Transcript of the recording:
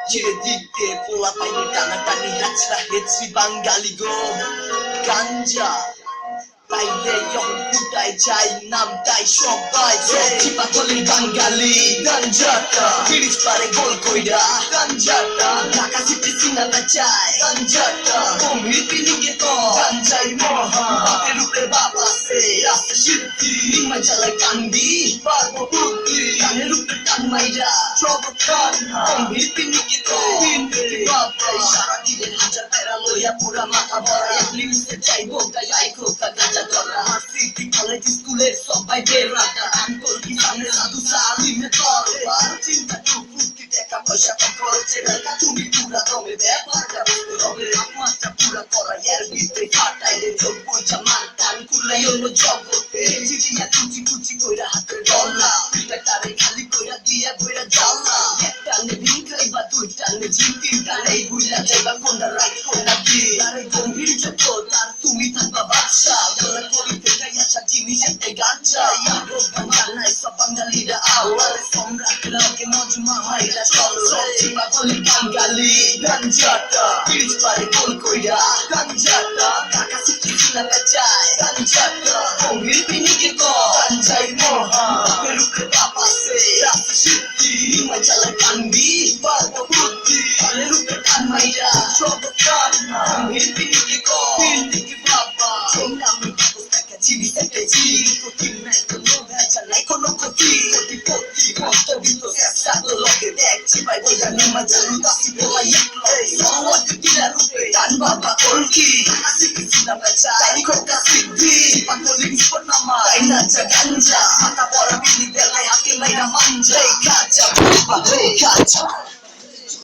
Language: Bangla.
ছেড়ে দিতে পোলা পাইনি টানাটানি রাচরা হেছি বাঙালি গো গাঞ্জা তাইলে যখন ফুটাই যাই নাম তাই সবাই চিপা গলির বাঙালি গাঞ্জাটা তিরিশ পারে গোল কইরা গাঞ্জাটা ঢাকা সিটি সিনাটা চাই গাঞ্জাটা গম্ভীর পিলিকে তো গাঞ্জাই মহা বাপের উপরে বাবা সে রাস্তা সিদ্ধি নিমাই চালায় কান্দি পারবো বুদ্ধি কানের উপরে টান মাইরা সব খান গম্ভীর পিলিকে তো বাবা সারা দিনের হাজার প্যারা লইয়া পুরা মাথা ভরা এমনি মিশতে চাইবো তাই আইকো গাঞ্জা ধরা সিটি কলেজ স্কুলের সবাই বেরাটা আঙ্কল কি সামনে সাধু সালিমে তরবার চিন্তা টুকুটি টাকা পয়সা কম খরচে টাকা তুমি পুরা দমে ব্যাপারটা রবে আপনারটা পুরা করা এর ভিতরে ফাটাইলে যোগ পয়সা মার টান কুলাই অন্য জগতে চিঠিয়া কুচি কুচি কইরা হাতে ডলা টাকারে খালি কইরা দিয়া কইরা জ্বালা একটা নে দিন খাইবা দুইটা নে জিন তিনটা নেই বুঝলা যাইবা কোনটা রাইট কোনটা কি আরে গম্ভীর যত তার তুমি থাকবা বাদশা বলা করিতে যাই আসা জিনিস একটা গাঞ্জা ইয়ারো বাঙালি সব বাঙালিরা আওয়ালে সম্রাট লাগে মজমা হাইরা চলো চিপা গলির বাঙালি গাঞ্জাটা তিরিশ পারে গোল কইরা গাঞ্জাটা ঢাকা সিটি সিনাটা চাই গাঞ্জাটা গম্ভীর পিনিকে তো গাঞ্জাই মহা বাপের উপরে বাবা সে রাস্তা সিদ্ধি নিমাই চালায় কান্দি পারবো বুদ্ধি কানের উপরে টান মাইরা সব খান গম্ভীর পিনিকে তো পিনিকে বাবা আমি জিনিস একটা জিনিস কঠিন নাই কোনো ভেজা নাই কোনো ক্ষতি কোটিপতি মস্তবিত চেষ্টা তো লোকে দেখছি ভাই বইয়া নিমা জানি কাশি বলা এই সওয়াতে দিলা রূপে টান বাবা কলকি আসি কিছু না বেচা তাই কোটা সিদ্ধি পাগলিং স্পটনামা তাই নাচা গাঞ্জা মাথা বড় বিলি দেলায় হাতে মাইরা মাঞ্জা খাচা বাবা খাচা